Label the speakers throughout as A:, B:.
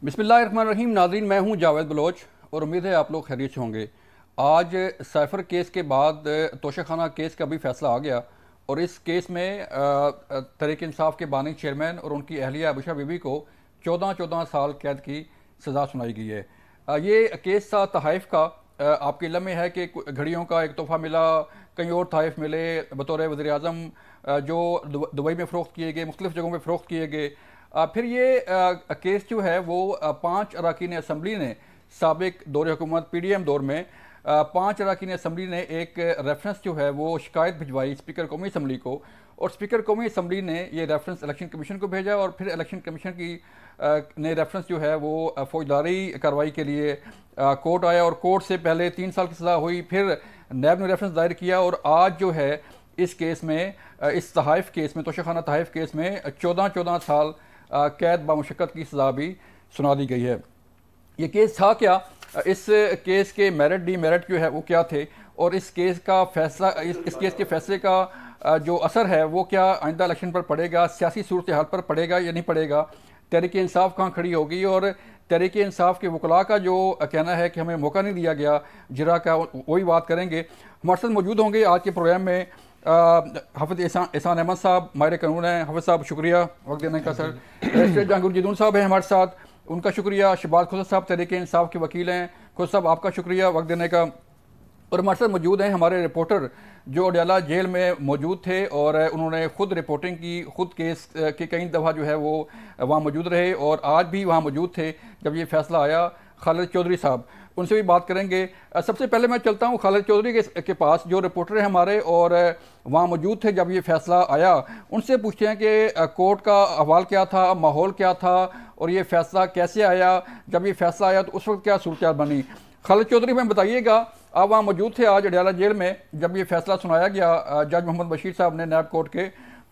A: बिस्मिल्लाहिर्रहमानिर्रहीम। नाज़रीन, मैं हूं जावेद बलोच और उम्मीद है आप लोग खैरियत से होंगे। आज साइफ़र केस के बाद तोशाखाना केस का भी फ़ैसला आ गया और इस केस में तहरीक इंसाफ के बानी चेयरमैन और उनकी अहलिया अबूशा बीबी को 14-14 साल कैद की सज़ा सुनाई गई है। ये केस था तहफ़ का। आपके इल्म में है कि घड़ियों का एक तोहफ़ा मिला, कई और तहफ़ मिले बतौर वज़ीर आज़म, जो दुबई में फ़रोख्त किए गए, मुख्तलिफ़ जगहों पर फ़रोख्त किए गए। फिर ये केस जो है वो 5 अरकान असम्बली ने साबिक दौर हुकूमत PDM दौर में 5 अरकान असम्बली ने एक रेफरेंस जो है वो शिकायत भिजवाई स्पीकर कौमी असम्बली को, और स्पीकर कौमी असम्बली ने ये रेफरेंस इलेक्शन कमीशन को भेजा और फिर इलेक्शन कमीशन की ने रेफरेंस जो है वो फौजदारी कार्रवाई के लिए कोर्ट आया और कोर्ट से पहले 3 साल की सज़ा हुई, फिर नैब ने रेफरेंस दायर किया और आज जो है इस केस में, इस तहफ़ केस में, तोशाखाना तहफ़ केस में 14-14 साल कैद बामुशक्कत की सज़ा भी सुना दी गई है। ये केस था क्या, इस केस के मेरिट डीमेरिट जो है वो क्या थे, और इस केस का फैसला, इस केस के फैसले का जो असर है वो क्या आइंदा इलेक्शन पर पड़ेगा, सियासी सूरत हाल पर पड़ेगा या नहीं पड़ेगा, तहरीक इंसाफ कहाँ खड़ी होगी, और तहरीक इंसाफ के वकला का जो कहना है कि हमें मौका नहीं दिया गया जरा का, वही बात करेंगे। हमारे साथ मौजूद होंगे आज के प्रोग्राम में हाफिज़ एहसान अहमद साहब, माहिर कानून हैं। हाफिज़ साहब शुक्रिया वक्त देने का। सर जहांगीर जदून साहब हैं हमारे साथ, उनका शुक्रिया। शहबाज खुर्शीद साहब तहरीक इंसाफ के वकील हैं। खुर्शीद साहब आपका शुक्रिया वक्त देने का। और हमारे साथ मौजूद हैं हमारे रिपोर्टर जो अडयाला जेल में मौजूद थे और उन्होंने खुद रिपोर्टिंग की, खुद केस के कई दफ़ा जो है वो वहाँ मौजूद रहे और आज भी वहाँ मौजूद थे जब ये फैसला आया। खालिद चौधरी साहब, उनसे भी बात करेंगे। सबसे पहले मैं चलता हूँ खालिद चौधरी के पास जो रिपोर्टर हैं हमारे और वहाँ मौजूद थे जब ये फैसला आया। उनसे पूछते हैं कि कोर्ट का अहवाल क्या था, माहौल क्या था और ये फैसला कैसे आया, जब ये फैसला आया तो उस वक्त क्या सूरत बनी। खालिद चौधरी में बताइएगा, आप वहाँ मौजूद थे आज अडयाला जेल में जब ये फैसला सुनाया गया जज मोहम्मद बशीर साहब ने नैब कोर्ट के,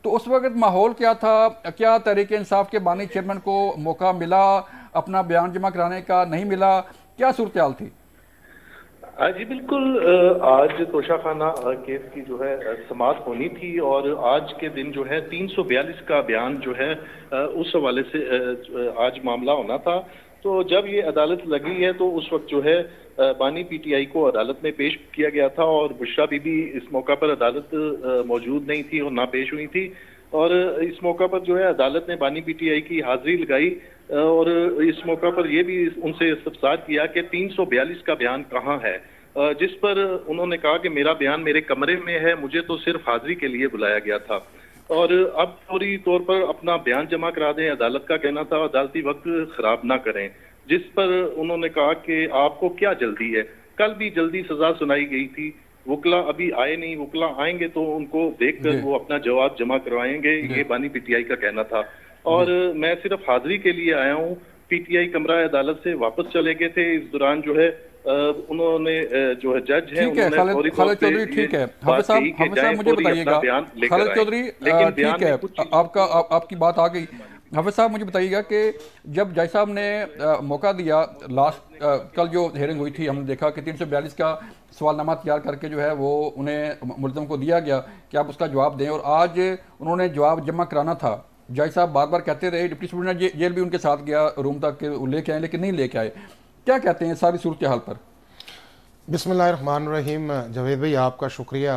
A: तो उस वक्त माहौल क्या था, क्या तहरीक इंसाफ के बानी चेयरमैन को मौका मिला अपना बयान जमा कराने का, नहीं मिला, क्या सूरत हाल थी?
B: जी बिल्कुल, आज तोशाखाना केस की जो है समाअत होनी थी और आज के दिन जो है 342 का बयान जो है उस हवाले से आज मामला होना था। तो जब ये अदालत लगी है तो उस वक्त जो है बानी PTI को अदालत में पेश किया गया था और बुशरा बीबी इस मौका पर अदालत मौजूद नहीं थी और ना पेश हुई थी। और इस मौका पर जो है अदालत ने बानी PTI की हाजिरी लगाई और इस मौका पर यह भी उनसे इस्तफसार किया कि 342 का बयान कहाँ है, जिस पर उन्होंने कहा कि मेरा बयान मेरे कमरे में है, मुझे तो सिर्फ हाजिरी के लिए बुलाया गया था और अब फौरी तौर पर अपना बयान जमा करा दें। अदालत का कहना था अदालती वक्त खराब ना करें, जिस पर उन्होंने कहा कि आपको क्या जल्दी है, कल भी जल्दी सजा सुनाई गई थी, वकला अभी आए नहीं, वकला आएंगे तो उनको देखकर वो अपना जवाब जमा करवाएंगे, ये बानी PTI का कहना था। और मैं सिर्फ हाजिरी के लिए आया हूँ। PTI कमरा अदालत से वापस चले गए थे। इस दौरान जो है उन्होंने जो है जज है,
A: खालिद चौधरी, ठीक है हाफिज़ साहब मुझे बताइएगा, खालिद चौधरी ठीक है, आपकी बात आ गई। हाफिज़ साहब मुझे बताइएगा कि जब जज साहब ने मौका दिया, लास्ट कल जो हेयरिंग हुई थी, हमने देखा कि 342 का सवालनामा तैयार करके जो है वो उन्हें मुलज़म को दिया गया कि आप उसका जवाब दें, और आज उन्होंने जवाब जमा कराना था। जज साहब बार बार कहते रहे, डिप्टी सुप्रीटेंडेंट जेल भी उनके साथ गया रूम तक के लेके आए, लेकिन नहीं लेके आए। क्या कहते हैं सारी सूरत हाल पर?
C: बिस्मिल्लाहिर्रहमानिर्रहीम। जावेद भाई आपका शुक्रिया।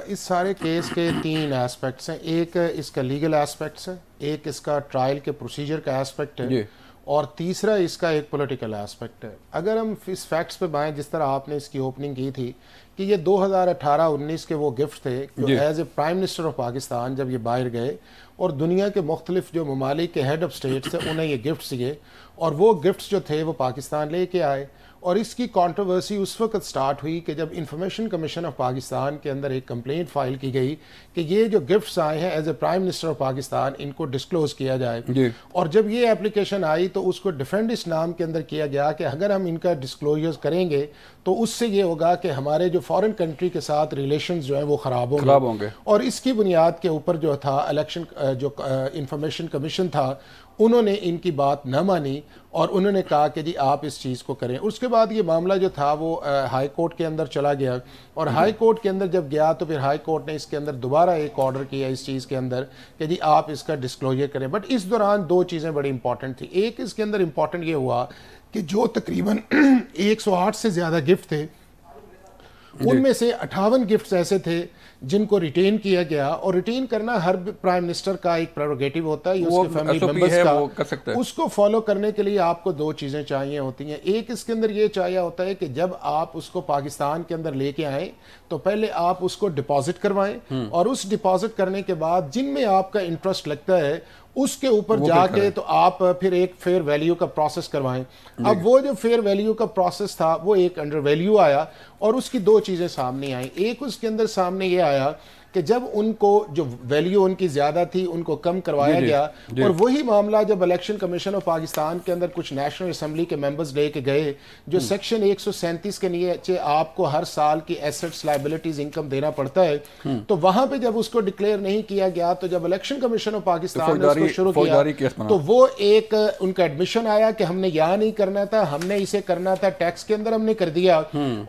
C: इस सारे केस के 3 एस्पेक्ट्स हैं। एक इसका लीगल एस्पेक्ट्स है, एक इसका ट्रायल के प्रोसीजर का एस्पेक्ट है और तीसरा इसका एक पॉलिटिकल एस्पेक्ट है। अगर हम इस फैक्ट्स पे बाएं, जिस तरह आपने इसकी ओपनिंग की थी कि ये 2018-19 के वो गिफ्ट थे as a prime minister of Pakistan जब ये बाहर गए और दुनिया के मुख्तलिफ जो ममालिक के हेड ऑफ स्टेट्स थे उन्हें ये गिफ्ट दिए और वो गिफ्ट्स जो थे वो पाकिस्तान लेके आए। और इसकी कंट्रोवर्सी उस वक्त स्टार्ट हुई कि जब इंफॉर्मेशन कमीशन ऑफ पाकिस्तान के अंदर एक कंप्लेंट फाइल की गई कि ये जो गिफ्ट्स आए हैं as a prime minister of Pakistan इनको डिस्क्लोज किया जाए। और जब ये एप्लीकेशन आई तो उसको डिफेंडिस नाम के अंदर किया गया कि अगर हम इनका डिस्क्लोजर करेंगे तो उससे ये होगा कि हमारे जो फॉरेन कंट्री के साथ रिलेशंस जो हैं वो ख़राब होंगे। और इसकी बुनियाद के ऊपर जो था इलेक्शन जो इंफॉर्मेशन कमीशन था उन्होंने इनकी बात न मानी और उन्होंने कहा कि जी आप इस चीज़ को करें। उसके बाद ये मामला जो था वो हाई कोर्ट के अंदर चला गया और हाई कोर्ट के अंदर जब गया तो फिर हाई कोर्ट ने इसके अंदर दोबारा एक ऑर्डर किया इस चीज़ के अंदर कि जी आप इसका डिस्क्लोजर करें। बट इस दौरान दो चीज़ें बड़ी इंपॉर्टेंट थी। एक इसके अंदर इंपॉर्टेंट ये हुआ कि जो तकरीबन 108 से ज़्यादा गिफ्ट थे उनमें से 58 गिफ्ट्स ऐसे थे जिनको रिटेन किया गया, और रिटेन करना हर प्राइम मिनिस्टर का एक प्रेरोगेटिव होता है, उसके फैमिली मेंबर्स का, कर सकते हैं। उसको फॉलो करने के लिए आपको दो चीज़ें चाहिए होती हैं। एक इसके अंदर ये चाहिए होता है कि जब आप उसको पाकिस्तान के अंदर लेके आए तो पहले आप उसको डिपॉजिट करवाएं और उस डिपॉजिट करने के बाद जिनमें आपका इंटरेस्ट लगता है उसके ऊपर जाके तो आप फिर एक फेयर वैल्यू का प्रोसेस करवाएं। अब वो जो फेयर वैल्यू का प्रोसेस था वो एक अंडर वैल्यू आया और उसकी दो चीज़ें सामने आई। एक उसके अंदर सामने ये आया कि जब उनको जो वैल्यू उनकी ज़्यादा थी उनको कम करवाया गया, और वही मामला जब इलेक्शन कमीशन ऑफ पाकिस्तान के अंदर कुछ नेशनल असम्बली के मेंबर्स लेके गए जो सेक्शन 137 के नीचे आपको हर साल की एसेट्स लायबिलिटीज इनकम देना पड़ता है, तो वहां पे जब उसको डिक्लेयर नहीं किया गया तो जब इलेक्शन कमीशन ऑफ पाकिस्तान ने उसको शुरू किया तो वो एक उनका एडमिशन आया कि हमने यहाँ नहीं करना था, हमने इसे करना था टैक्स के अंदर, हमने कर दिया,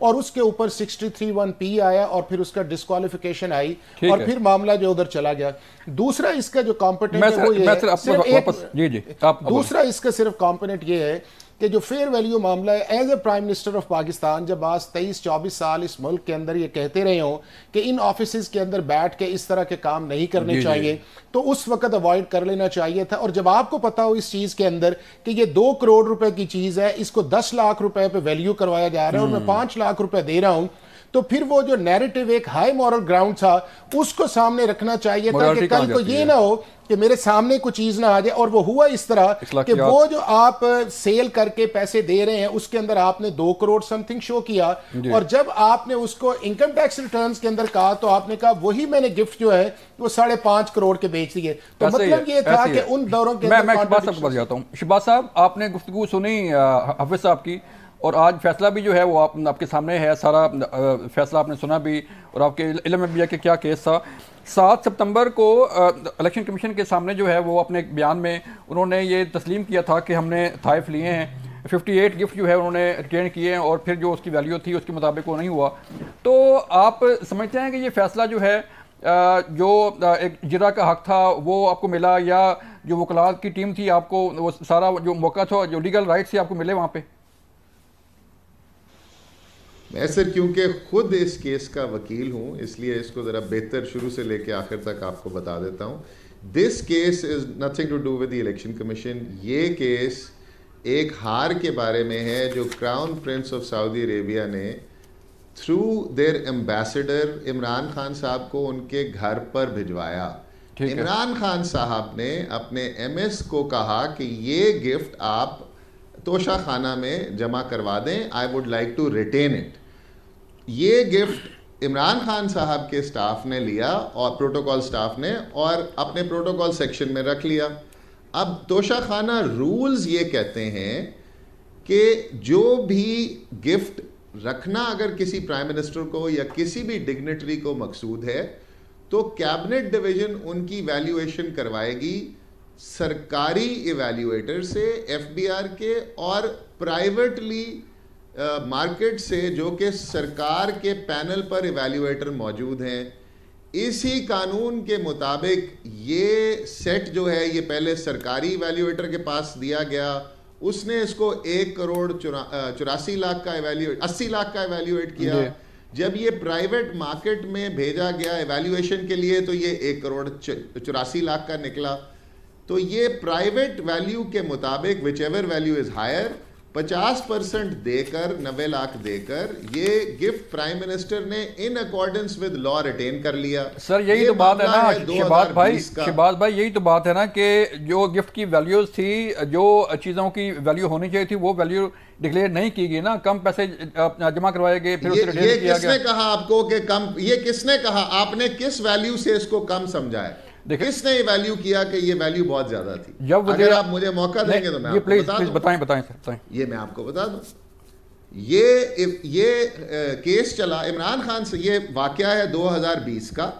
C: और उसके ऊपर 63(1)(p आया और फिर उसका डिस्क्वालिफिकेशन आई और फिर मामला जो उधर चला गया। दूसरा इसका जो कॉम्पोनेंट है वो ये है, दूसरा इसका सिर्फ कॉम्पोनेंट ये है कि जो फेयर वैल्यू मामला है, as a prime minister of Pakistan जब आज 23-24 साल इस मुल्क के अंदर ये कहते रहे हों कि इन ऑफिस के अंदर बैठ के इस तरह के काम नहीं करने चाहिए, तो उस वक्त अवॉइड कर लेना चाहिए था। और जब आपको पता हो इस चीज के अंदर कि ये 2 करोड़ रुपए की चीज है, इसको 10 लाख रुपए पे वैल्यू करवाया जा रहा है और मैं 5 लाख रुपए दे रहा हूं, तो फिर वो जो नैरेटिव एक हाई मॉरल ग्राउंड था उसको सामने रखना चाहिए था कि कल को ये ना हो कि मेरे सामने कोई चीज ना आ जाए। और वो हुआ इस तरह कि वो जो आप सेल करके पैसे दे रहे हैं उसके अंदर आपने 2 करोड़ समथिंग शो किया, और जब आपने उसको इनकम टैक्स रिटर्न्स के अंदर कहा तो आपने कहा वही मैंने गिफ्ट जो है वो 5.5 करोड़ के बेच दिए। तो मतलब ये था कि उन दौरों के
A: मैं शहबाज साहब बता जाता हूँ। शहबाज साहब, आपने गुफ्तगू सुनी हाफिज साहब की, और आज फैसला भी जो है वो आपके सामने है, सारा फैसला आपने सुना भी और आपके इल्म में भी है कि क्या केस था। 7 सितंबर को इलेक्शन कमीशन के सामने जो है वो अपने एक बयान में उन्होंने ये तस्लीम किया था कि हमने तहफ़ लिए हैं, 58 गिफ्ट जो है उन्होंने रिटर्न किए हैं और फिर जो उसकी वैल्यू थी उसके मुताबिक वो नहीं हुआ। तो आप समझते हैं कि ये फैसला जो है जो एक जिरा का हक था वो आपको मिला, या जो वकलात की टीम थी आपको वो सारा जो मौका था, जो लीगल राइट्स थी आपको मिले वहाँ पे?
D: मैं सर क्योंकि खुद इस केस का वकील हूँ इसलिए इसको ज़रा बेहतर शुरू से लेके आखिर तक आपको बता देता हूँ। This case is nothing to do with the election commission. ये केस एक हार के बारे में है जो crown prince of Saudi Arabia ने through their ambassador Imran Khan साहब को उनके घर पर भिजवाया। इमरान खान साहब ने अपने MS को कहा कि ये गिफ्ट आप तोशा खाना में जमा करवा दें, I would like to retain it. ये गिफ्ट इमरान खान साहब के स्टाफ ने लिया और प्रोटोकॉल स्टाफ ने, और अपने प्रोटोकॉल सेक्शन में रख लिया। अब तोशा खाना रूल्स ये कहते हैं कि जो भी गिफ्ट रखना अगर किसी प्राइम मिनिस्टर को या किसी भी डिग्नेटरी को मकसूद है तो कैबिनेट डिवीजन उनकी वैल्यूएशन करवाएगी सरकारी इवैल्यूएटर से, FBR के, और प्राइवेटली मार्केट से जो कि सरकार के पैनल पर इवैल्यूएटर मौजूद हैं। इसी कानून के मुताबिक ये सेट जो है ये पहले सरकारी इवैल्यूएटर के पास दिया गया, उसने इसको 1 करोड़ 84 लाख का 80 लाख का इवैल्यूएट किया। जब ये प्राइवेट मार्केट में भेजा गया इवैल्यूएशन के लिए तो ये 1 करोड़ 84 लाख का निकला। तो ये प्राइवेट वैल्यू के मुताबिक whichever value is higher 50% देकर 90 लाख देकर ये गिफ्ट प्राइम मिनिस्टर ने in accordance with law retain कर लिया।
A: सर यही तो बात है ना शहबाज भाई, यही तो बात है ना कि जो गिफ्ट की वैल्यूज थी, जो चीज़ों की वैल्यू होनी चाहिए थी वो वैल्यू डिक्लेयर नहीं की गई ना, कम पैसे जमा करवाए गए, फिर उसे रिटेन किया गया।
D: किसने कहा आपको कि कम? ये किसने कहा? आपने किस वैल्यू से इसको कम समझा है? किसने ये वैल्यू किया कि ये वैल्यू बहुत ज्यादा थी?
A: जब
D: अगर आप मुझे मौका देंगे तो मैं आपको
A: बताएं सर।
D: ये मैं आपको बता दूं, ये केस चला इमरान खान से। ये वाकया है 2020 का।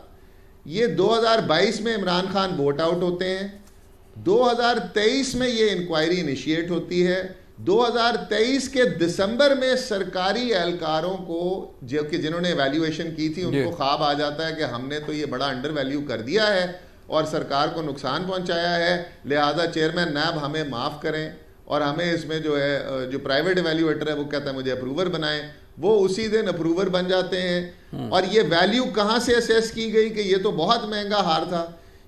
D: ये 2022 में इमरान खान वोट आउट होते हैं 2023 में ये इंक्वायरी इनिशिएट होती है। 2023 के दिसंबर में सरकारी एहलकारों को जो कि जिन्होंने वैल्यूएशन की थी उनको ख्वाब आ जाता है कि हमने तो ये बड़ा अंडर वैल्यू कर दिया है और सरकार को नुकसान पहुंचाया है, लिहाजा चेयरमैन नैब हमें माफ़ करें और हमें इसमें जो है जो प्राइवेट वैल्यूएटर है वो कहता है मुझे अप्रूवर बनाएं। वो उसी दिन अप्रूवर बन जाते हैं। और ये वैल्यू कहाँ से असेस की गई कि ये तो बहुत महंगा हार था,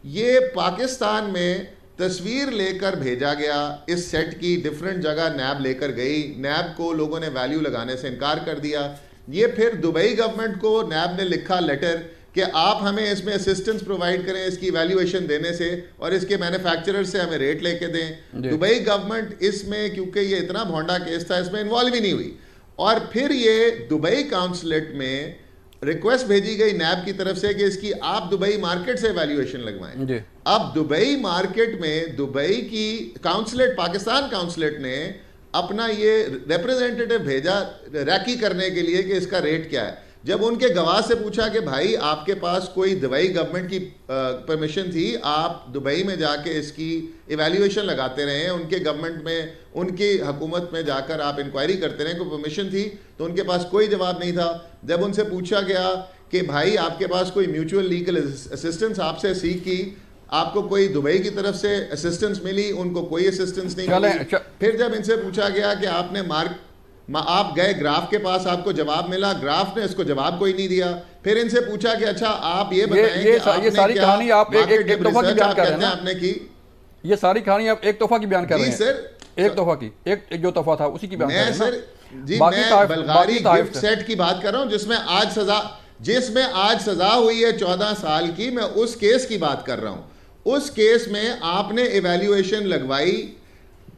D: ये पाकिस्तान में तस्वीर लेकर भेजा गया, इस सेट की डिफरेंट जगह नैब लेकर गई, नैब को लोगों ने वैल्यू लगाने से इनकार कर दिया। ये फिर दुबई गवर्नमेंट को नैब ने लिखा लेटर कि आप हमें इसमें असिस्टेंस प्रोवाइड करें इसकी वैल्यूएशन देने से और इसके मैन्युफैक्चरर से हमें रेट लेके दें। दुबई गवर्नमेंट इसमें, क्योंकि ये इतना भोंडा केस था, इसमें इन्वॉल्व ही नहीं हुई। और फिर ये दुबई काउंसलेट में रिक्वेस्ट भेजी गई नैब की तरफ से कि इसकी आप दुबई मार्केट से वैल्यूएशन लगवाएं। अब दुबई मार्केट में दुबई की काउंसलेट, पाकिस्तान काउंसलेट ने अपना ये रिप्रेजेंटेटिव भेजा रैकी करने के लिए कि इसका रेट क्या है। जब उनके गवाह से पूछा कि भाई आपके पास कोई दुबई गवर्नमेंट की परमिशन थी, आप दुबई में जाके इसकी इवैल्यूएशन लगाते रहे, उनके गवर्नमेंट में, उनकी हुकूमत में जाकर आप इंक्वायरी करते रहे, कोई परमिशन थी? तो उनके पास कोई जवाब नहीं था। जब उनसे पूछा गया कि भाई आपके पास कोई म्यूचुअल लीगल असिस्टेंस आपसे सीख की, आपको कोई दुबई की तरफ से असिस्टेंस मिली? उनको कोई असिस्टेंस नहीं मिली। फिर जब इनसे पूछा गया कि आपने आप गए ग्राफ के पास, आपको जवाब मिला, ग्राफ ने इसको जवाब कोई नहीं दिया। फिर इनसे पूछा कि अच्छा आप ये बताएं कि आपने
A: सारी
D: क्या
A: कहानी आप एक तोहफा की बयान कर रहे हैं ना?
D: आपने की
A: ये सारी कहानी आप एक तोहफा की बयान कर रहे हैं
D: सर,
A: एक तोहफा की, एक जो तोहफा था उसी की बयान कर रहे हैं
D: सर जी। मैं बल्गारी गिफ्ट सेट की बात कर रहा हूं जिसमें आज सजा हुई है 14 साल की। मैं उस केस की बात कर रहा हूं। उस केस में आपने इवैल्यूएशन लगवाई,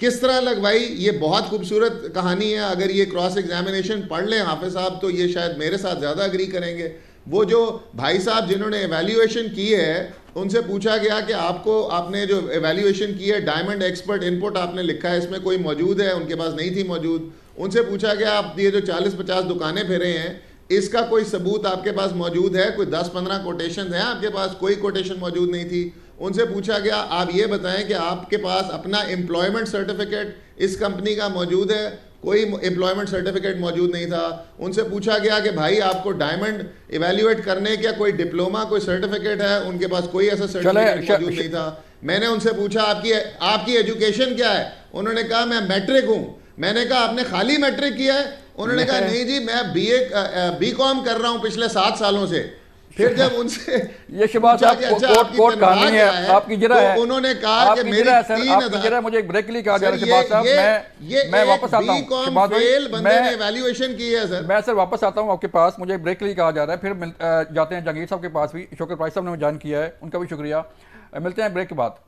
D: किस तरह लगवाई? ये बहुत खूबसूरत कहानी है। अगर ये क्रॉस एग्जामिनेशन पढ़ लें हाफिज साहब तो ये शायद मेरे साथ ज़्यादा अग्री करेंगे। वो जो भाई साहब जिन्होंने एवैल्यूएशन की है उनसे पूछा गया कि आपने जो एवैल्यूएशन की है, डायमंड एक्सपर्ट इनपुट आपने लिखा है, इसमें कोई मौजूद है? उनके पास नहीं थी मौजूद। उनसे पूछा गया आप ये जो 40-50 दुकानें फिरे हैं, इसका कोई सबूत आपके पास मौजूद है? कोई 10-15 कोटेशन हैं आपके पास? कोई कोटेशन मौजूद नहीं थी। उनसे पूछा गया आप ये बताएं कि आपके पास अपना एम्प्लॉयमेंट सर्टिफिकेट इस कंपनी का मौजूद है? कोई एम्प्लॉयमेंट सर्टिफिकेट मौजूद नहीं था। उनसे पूछा गया कि भाई आपको डायमंड इवैल्यूएट करने का कोई डिप्लोमा, कोई सर्टिफिकेट है? उनके पास कोई ऐसा सर्टिफिकेट मौजूद नहीं था। मैंने उनसे पूछा आपकी एजुकेशन क्या है? उन्होंने कहा मैं मैट्रिक हूं। मैंने कहा आपने खाली मैट्रिक किया है? उन्होंने कहा नहीं जी मैं बीकॉम कर रहा हूं पिछले 7 सालों से। फिर जब उनसे
A: ये शहबाज साहब कोर्ट कहानी है आपकी जरा है,
D: उन्होंने कहा कि मेरी
A: 3000 मुझे एक ब्रेक के लिए कहा जा रहा है शहबाज साहब, मैं वापस आता हूं। शहबाज भाई
D: बंदे ने एवैल्यूएशन की है सर।
A: मैं सर वापस आता हूं आपके पास, मुझे ब्रेक के लिए कहा जा रहा है। फिर जाते हैं जहांगीर साहब के पास भी, शौकत प्राइस साहब ने ज्वाइन किया है, उनका भी शुक्रिया। मिलते हैं ब्रेक के बाद।